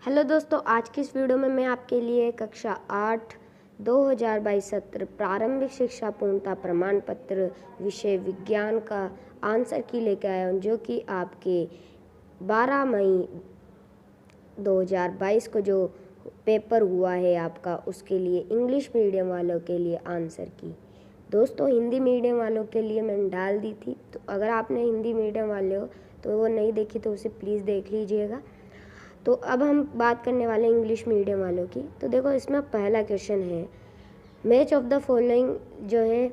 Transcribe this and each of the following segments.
Hello दोस्तों, आज की इस वीडियो में मैं आपके लिए कक्षा 8 2022 सत्र प्रारंभिक शिक्षा पूर्णता प्रमाण पत्र विषय विज्ञान का आंसर की लेकर आया हूँ, जो कि आपके 12 मई 2022 को जो पेपर हुआ है आपका, उसके लिए इंग्लिश मीडियम वालों के लिए आंसर की। दोस्तों, हिंदी मीडियम वालों के लिए मैंने डाल दी थी, तो अगर आपने हिंदी मीडियम वाले हो तो वो नहीं देखी तो उसे प्लीज़ देख लीजिएगा। तो अब हम बात करने वाले हैं इंग्लिश मीडियम वालों की। तो देखो, इसमें पहला क्वेश्चन है, मैच ऑफ द फॉलोइंग जो है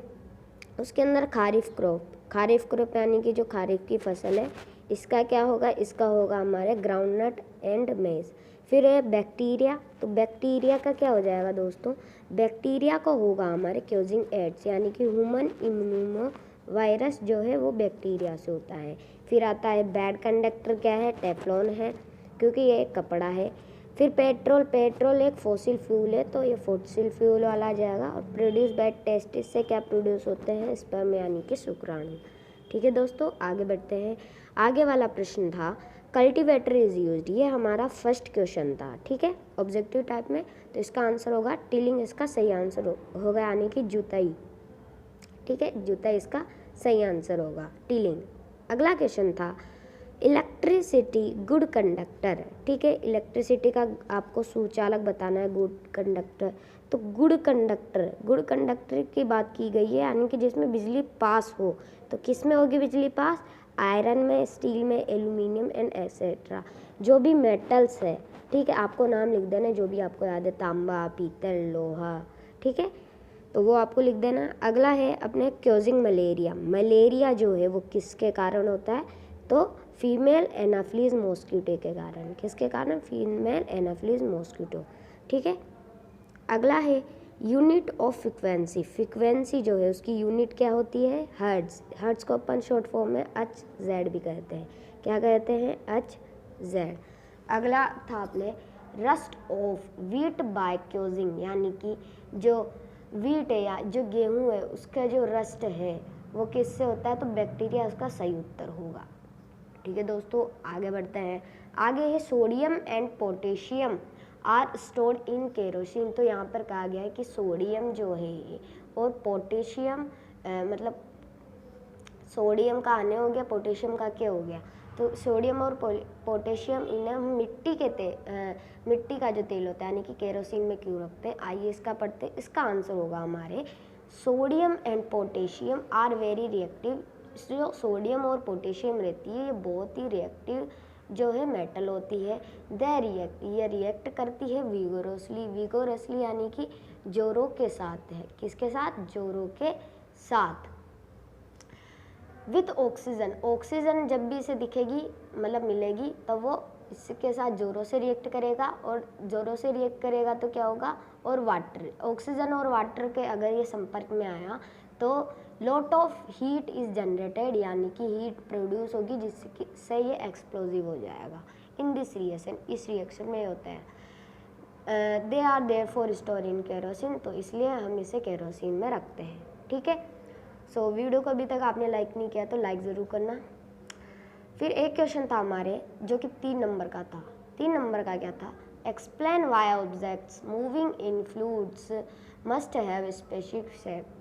उसके अंदर खारिफ क्रॉप यानी कि जो खारिफ की फसल है, इसका क्या होगा? इसका होगा हमारे ग्राउंडनट एंड मेज। फिर है बैक्टीरिया, तो बैक्टीरिया का क्या हो जाएगा दोस्तों? बैक्टीरिया को होगा हमारे क्योजिंग एड्स यानी कि ह्यूमन इम्यूनो वायरस जो है वो बैक्टीरिया से होता है। फिर आता है बैड कंडक्टर, क्या है? टेफ्लॉन है, क्योंकि ये एक कपड़ा है। फिर पेट्रोल एक फॉसिल फ्यूल है, तो ये फॉसिल फ्यूल वाला आ जाएगा। और प्रोड्यूस बाय टेस्टिस से क्या प्रोड्यूस होते हैं? स्पर्म यानी कि शुक्राणु। ठीक है दोस्तों, आगे बढ़ते हैं। आगे वाला प्रश्न था कल्टीवेटर इज यूज्ड, ये हमारा फर्स्ट क्वेश्चन था। ठीक है, ऑब्जेक्टिव टाइप में, तो इसका आंसर होगा टिलिंग, इसका सही आंसर होगा यानी कि जुताई। ठीक है, जुताई इसका सही आंसर होगा, टिलिंग। अगला क्वेश्चन था इलेक्ट्रिसिटी गुड कंडक्टर। ठीक है, इलेक्ट्रिसिटी का आपको सुचालक बताना है, गुड कंडक्टर। तो गुड कंडक्टर की बात की गई है, यानी कि जिसमें बिजली पास हो। तो किस में होगी बिजली पास? आयरन में, स्टील में, एल्यूमिनियम एंड एसेट्रा, जो भी मेटल्स है। ठीक है, आपको नाम लिख देना जो भी आपको याद है, तांबा, पीतल, लोहा। ठीक है, तो वो आपको लिख देना। अगला है अपने क्योजिंग मलेरिया जो है वो किसके कारण होता है? तो फीमेल एनाफ्लीज मॉस्किटो के कारण। किसके कारण? Female Anopheles mosquito. ठीक है, अगला है यूनिट ऑफ फ्रिक्वेंसी जो है उसकी यूनिट क्या होती है? हर्ट्ज को अपन शॉर्ट फॉर्म में एच जेड भी कहते हैं। क्या कहते हैं? H Z. अगला था अपने रस्ट ऑफ व्हीट बाय क्योजिंग, यानी कि जो व्हीट है या जो गेहूं है उसका जो रस्ट है वो किससे होता है? तो बैक्टीरिया उसका सही उत्तर होगा। ठीक है दोस्तों, आगे बढ़ते हैं। आगे है sodium and potassium are stored in kerosene. तो यहाँ पर कहा गया है कि सोडियम जो है और पोटेशियम मतलब सोडियम का आने हो गया, पोटेशियम का क्या हो गया? तो सोडियम और पोटेशियम इन्हें हम मिट्टी का जो तेल होता है यानी कि केरोसिन में क्यों रखते हैं? आइए इसका पढ़ते हैं। इसका आंसर होगा हमारे sodium and potassium are very reactive. जो सोडियम और पोटेशियम रहती है ये बहुत ही रिएक्टिव जो है मेटल होती है। ये रिएक्ट करती है विगोरसली यानी कि जोरों के साथ है। किसके साथ? जोरों के साथ। विथ ऑक्सीजन जब भी इसे दिखेगी मतलब मिलेगी तो वो इसके साथ जोरों से रिएक्ट करेगा, और जोरों से रिएक्ट करेगा तो क्या होगा? और वाटर, ऑक्सीजन और वाटर के अगर ये संपर्क में आया तो lot of heat is generated, यानी कि हीट प्रोड्यूस होगी जिससे ये एक्सप्लोजिव हो जाएगा। इन दिस रिएक्शन, इस रिएक्शन में होता है they are therefore store in kerosene, तो इसलिए हम इसे केरोसिन में रखते हैं। ठीक है, सो वीडियो को अभी तक आपने लाइक नहीं किया तो लाइक ज़रूर करना। फिर एक क्वेश्चन था हमारे जो कि 3 नंबर का था। 3 नंबर का क्या था? Explain why objects moving in fluids must have specific shape.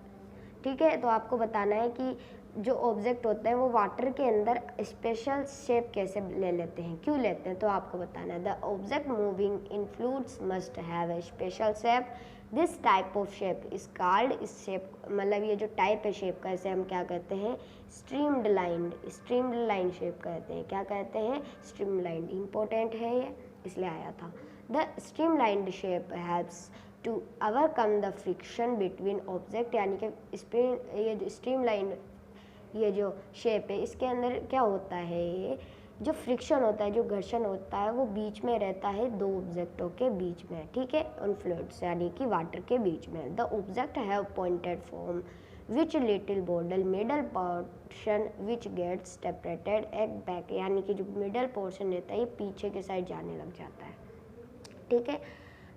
ठीक है, तो आपको बताना है कि जो ऑब्जेक्ट होते हैं वो वाटर के अंदर स्पेशल शेप कैसे ले लेते हैं, क्यों लेते हैं, तो आपको बताना है। The object moving in fluids must have a special shape, this type of shape is called, इस शेप मतलब ये जो टाइप है शेप का, इसे हम क्या कहते हैं? स्ट्रीमलाइन शेप कहते हैं। क्या कहते हैं? स्ट्रीमलाइन। इंपॉर्टेंट है ये, इसलिए आया था। The streamlined shape helps to overcome the friction between object, यानी कि ये जो स्ट्रीमलाइन ये जो शेप है इसके अंदर क्या होता है? ये जो फ्रिक्शन होता है, जो घर्षण होता है, वो बीच में रहता है दो ऑब्जेक्टों के बीच में। ठीक है, ऑन फ्लूइड्स यानी कि वाटर के बीच में। The object have pointed form which little bottle middle portion which gets separated at back, यानी कि जो मिडल पोर्शन रहता है ये पीछे के साइड जाने लग जाता है। ठीक है,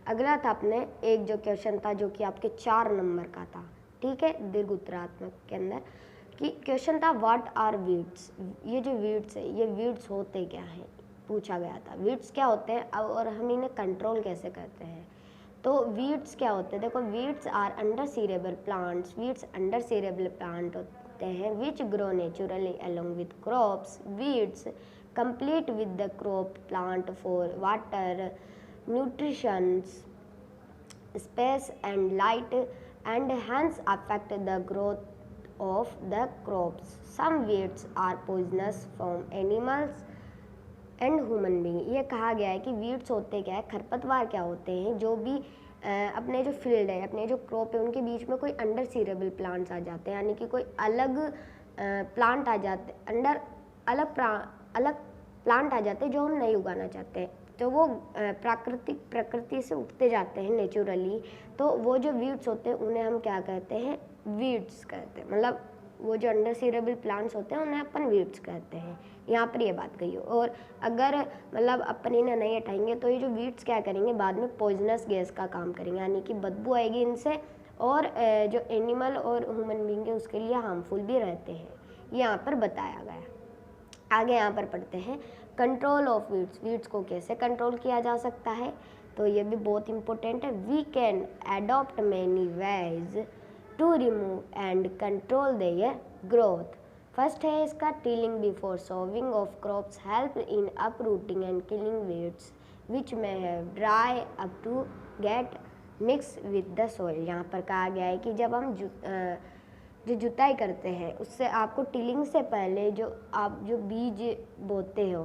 अगला था अपने एक जो क्वेश्चन था जो कि आपके 4 नंबर का था। ठीक है, दीर्घ उत्तरात्मक के अंदर कि क्वेश्चन था व्हाट आर वीड्स। ये जो वीड्स है ये वीड्स होते क्या हैं? पूछा गया था। वीड्स क्या होते हैं और हम इन्हें कंट्रोल कैसे करते हैं। तो वीड्स क्या होते हैं, देखो weeds are undesirable plants, weeds undesirable plant होते हैं which grow naturally along with crops. Weeds complete with the crop plant for water, nutritions, space and light, and hence affect the growth of the crops. Some weeds are poisonous from animals and human being। ये कहा गया है कि weeds होते क्या है, खरपतवार क्या होते हैं, जो भी अपने जो फील्ड है, अपने जो क्रॉप है, उनके बीच में कोई अंडर सीरेबल प्लांट्स आ जाते हैं, यानी कि कोई अलग प्लांट आ जाते, अंडर अलग प्लांट आ जाते हैं जो हम नहीं उगाना चाहते हैं। तो वो प्रकृति से उगते जाते हैं नेचुरली। तो वो जो वीड्स होते हैं उन्हें हम क्या कहते हैं, वीड्स कहते हैं। मतलब वो जो अंडर सीरेबल प्लांट्स होते हैं उन्हें अपन वीड्स कहते हैं। यहाँ पर ये बात कही हो। और अगर मतलब अपन इन्हें नहीं हटाएंगे तो ये जो वीड्स क्या करेंगे, बाद में पॉइजनस गैस का काम करेंगे, यानी कि बदबू आएगी इनसे, और जो एनिमल और ह्यूमन बीइंग है उसके लिए हार्मफुल भी रहते हैं। यहाँ पर बताया गया। आगे यहाँ पर पढ़ते हैं कंट्रोल ऑफ वीड्स। वीड्स को कैसे कंट्रोल किया जा सकता है, तो ये भी बहुत इंपॉर्टेंट है। We can adopt many ways to remove and control their growth. First है इसका tilling before sowing of crops help in uprooting and killing weeds which may have dry up to get mix with the soil. यहाँ पर कहा गया है कि जब हम जो जुताई करते हैं उससे आपको टिलिंग से पहले आप जो बीज बोते हो,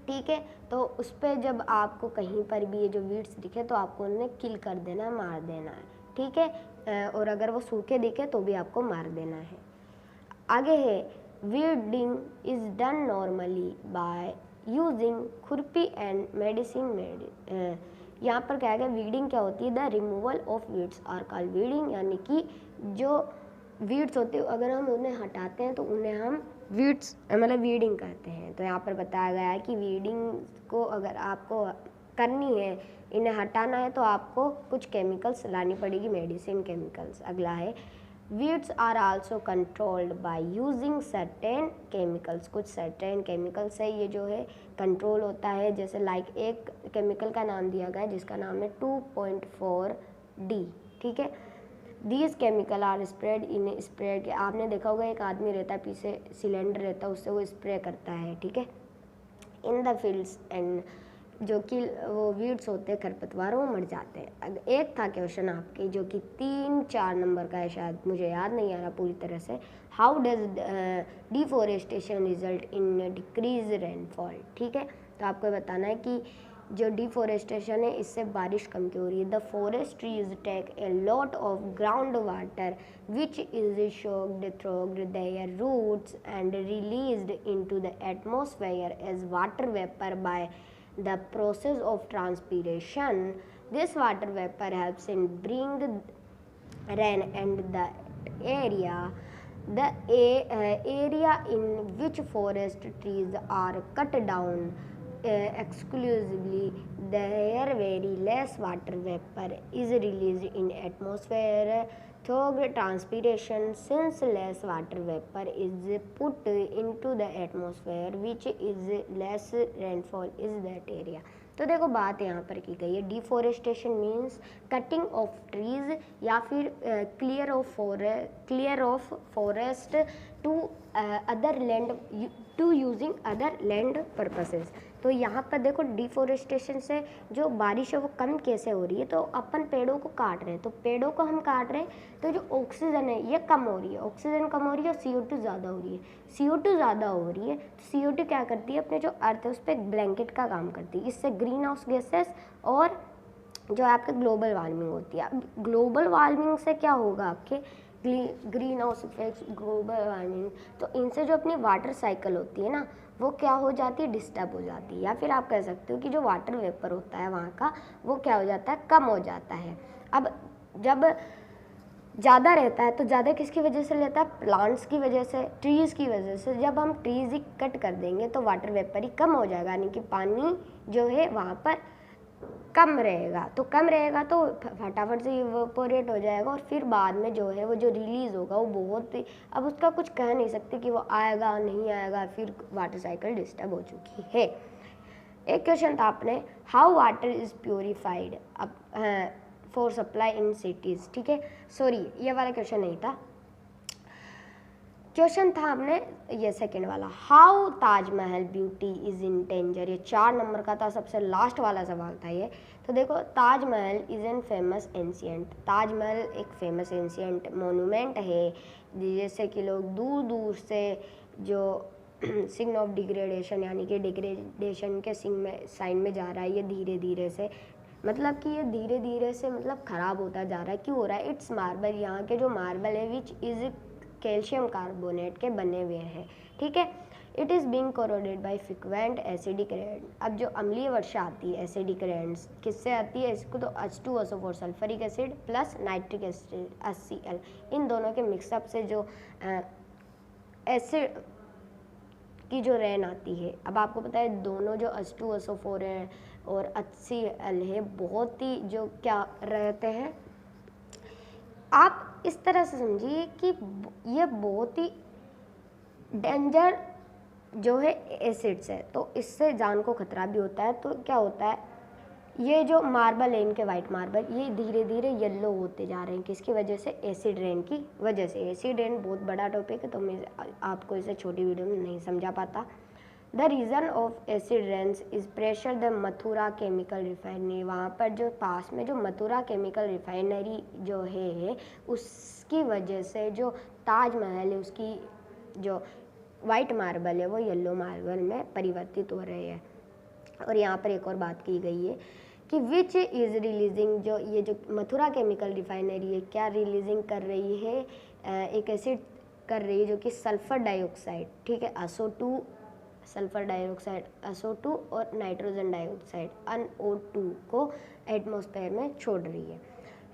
ठीक है, तो उस पर जब आपको कहीं पर भी ये जो वीड्स दिखे तो आपको उन्हें किल कर देना है, मार देना है, ठीक है। और अगर वो सूखे दिखे तो भी आपको मार देना है। आगे है weeding is done normally by using खुरपी एंड मेडिसिन। यहाँ पर क्या है, वीडिंग क्या होती है, the removal of weeds are called weeding, यानी कि जो वीड्स होते हैं अगर हम उन्हें हटाते हैं तो उन्हें हम वीड्स मतलब वीडिंग कहते हैं। तो यहाँ पर बताया गया है कि वीडिंग को अगर आपको करनी है, इन्हें हटाना है, तो आपको कुछ केमिकल्स लानी पड़ेगी, मेडिसिन केमिकल्स। अगला है weeds are also controlled by using certain chemicals. कुछ सर्टेन केमिकल्स है ये जो है कंट्रोल होता है, जैसे लाइक एक केमिकल का नाम दिया गया है जिसका नाम है 2.4D, ठीक है। These chemical are spread in spray के, आपने देखा होगा एक आदमी रहता है, पीछे सिलेंडर रहता है, उससे वो स्प्रे करता है, ठीक है, इन द फील्ड्स, एंड जो कि वो वीड्स होते हैं खरपतवार वो मर जाते हैं। एक था क्वेश्चन आपके जो कि 3-4 नंबर का है, शायद मुझे याद नहीं आ रहा पूरी तरह से। How does deforestation result in decrease rainfall, ठीक है। तो आपको बताना है कि जो डिफॉरेस्टेशन है इससे बारिश कम क्यों हो रही है। The forest trees take a lot of ground water which is soaked through their roots and released into the atmosphere as water vapour by the process of transpiration. This water vapor helps in bring rain and the area in which forest trees are cut down exclusively, there very less water vapor is released in atmosphere through transpiration. Since less water vapor is put into the atmosphere which is less rainfall is that area। तो देखो बात यहाँ पर की गई है, deforestation means cutting of trees या फिर clear of forest to other land to using other land purposes. तो यहाँ पर देखो डिफॉरेस्टेशन से जो बारिश है वो कम कैसे हो रही है, तो अपन पेड़ों को काट रहे हैं, तो पेड़ों को हम काट रहे हैं तो जो ऑक्सीजन है ये कम हो रही है, ऑक्सीजन कम हो रही है और CO2 ज़्यादा हो रही है। CO2 ज़्यादा हो रही है तो CO2 क्या करती है, अपने जो अर्थ है उस पर एक ब्लैंकेट का काम करती है, इससे ग्रीन हाउस गैसेस और जो आपके ग्लोबल वार्मिंग होती है। अब ग्लोबल वार्मिंग से क्या होगा, आपके green house effects, global warming, तो इनसे जो अपनी वाटर साइकिल होती है ना वो क्या हो जाती है, डिस्टर्ब हो जाती है, या फिर आप कह सकते हो कि जो वाटर वेपर होता है वहाँ का वो क्या हो जाता है, कम हो जाता है। अब जब ज़्यादा रहता है तो ज़्यादा किसकी वजह से लेता है, प्लांट्स की वजह से, ट्रीज़ की वजह से। जब हम ट्रीज़ ही कट कर देंगे तो वाटर वेपर ही कम हो जाएगा, यानी कि पानी जो है वहाँ पर कम रहेगा, तो कम रहेगा तो फटाफट से इवेपोरेट हो जाएगा और फिर बाद में जो है वो जो रिलीज़ होगा वो बहुत, अब उसका कुछ कह नहीं सकते कि वो आएगा नहीं आएगा, फिर वाटर साइकिल डिस्टर्ब हो चुकी है। एक क्वेश्चन था अपने, how water is purified for supply in cities, ठीक है, सॉरी ये वाला क्वेश्चन नहीं था, क्वेश्चन था हमने ये सेकंड वाला, how Taj Mahal beauty is in danger, ये 4 नंबर का था, सबसे लास्ट वाला सवाल था ये। तो देखो, Taj Mahal is an famous ancient, Taj Mahal एक फेमस एंशियंट मोनूमेंट है, जैसे कि लोग दूर दूर से जो सिग्न ऑफ डिग्रेडेशन यानी कि डिग्रेडेशन के साइन में जा रहा है, ये धीरे धीरे से, मतलब कि ये धीरे धीरे से मतलब ख़राब होता जा रहा है। क्यों हो रहा है? इट्स मार्बल, यहाँ के जो मार्बल है विच इज़ कैल्शियम कार्बोनेट के बने हुए हैं, ठीक है। It is being corroded by frequent acidic rain, अब जो अम्लीय वर्षा आती है एसिडिक रेन्स किससे आती है? इसको तो H2SO4 sulphuric acid plus nitric acid HCl, इन दोनों के मिक्सअप से जो एसिड की जो रेन आती है। अब आपको पता है दोनों जो H2SO4 है और HCl है, बहुत ही जो क्या रहते हैं, आप इस तरह से समझिए कि ये बहुत ही डेंजर जो है एसिड्स है, तो इससे जान को खतरा भी होता है। तो क्या होता है, ये जो मार्बल है इनके वाइट मार्बल, ये धीरे धीरे येलो होते जा रहे हैं, किसकी वजह से? एसिड रेन की वजह से। एसिड रेन बहुत बड़ा टॉपिक है, तो मैं आपको इसे छोटी वीडियो में नहीं समझा पाता। The reason of acid rains is pressure the Mathura chemical refinery, वहाँ पर जो पास में जो मथुरा केमिकल रिफाइनरी जो है उसकी वजह से जो ताजमहल है उसकी जो वाइट मार्बल है वो येलो मार्बल में परिवर्तित हो रहे हैं। और यहाँ पर एक और बात की गई है कि विच इज़ रिलीजिंग, जो ये जो मथुरा केमिकल रिफाइनरी है क्या रिलीजिंग कर रही है? एक एसिड कर रही है जो कि सल्फ़र डाइऑक्साइड, ठीक है, SO2, सल्फ़र डाइऑक्साइड SO2 और नाइट्रोजन डाइऑक्साइड NO2 को एटमॉस्फेयर में छोड़ रही है।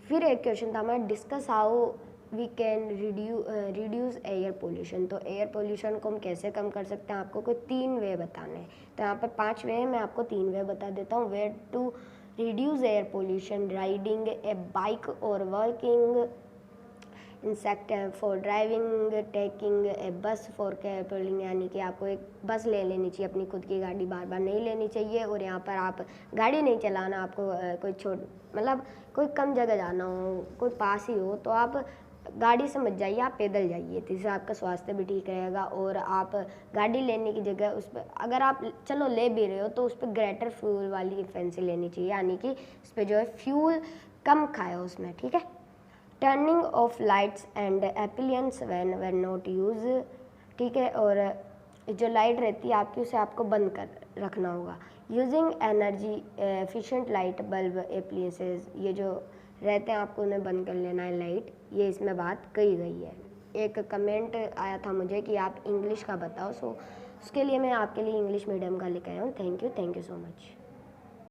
फिर एक क्वेश्चन था हमारा, discuss how we can reduce air pollution, तो एयर पोल्यूशन को हम कैसे कम कर सकते हैं? आपको कोई 3 वे बताने हैं, तो यहाँ पर 5 वे हैं, मैं आपको 3 वे बता देता हूँ। Way to reduce air pollution, riding a bike or walking instead for driving, taking a bus for कैरपुलिंग, यानी कि आपको एक बस ले लेनी चाहिए, अपनी खुद की गाड़ी बार बार नहीं लेनी चाहिए। और यहाँ पर आप गाड़ी नहीं चलाना, आपको कोई मतलब कोई कम जगह जाना हो, कोई पास ही हो, तो आप गाड़ी से मत जाइए, आप पैदल जाइए, तो इससे आपका स्वास्थ्य भी ठीक रहेगा। और आप गाड़ी लेने की जगह उस पर अगर आप चलो ले भी रहे हो तो उस पर ग्रेटर फ्यूल वाली फैंसी लेनी चाहिए, यानी कि उस पर जो है फ्यूल कम खाए उसमें, ठीक है। Turning of lights and appliances when not use, ठीक है, और जो लाइट रहती है आपकी उसे आपको बंद कर रखना होगा। Using energy efficient light bulb appliances, ये जो रहते हैं आपको उन्हें बंद कर लेना है लाइट, ये इसमें बात कही गई है। एक कमेंट आया था मुझे कि आप इंग्लिश का बताओ, सो उसके लिए मैं आपके लिए इंग्लिश मीडियम का लेकर आया हूँ। Thank you so much.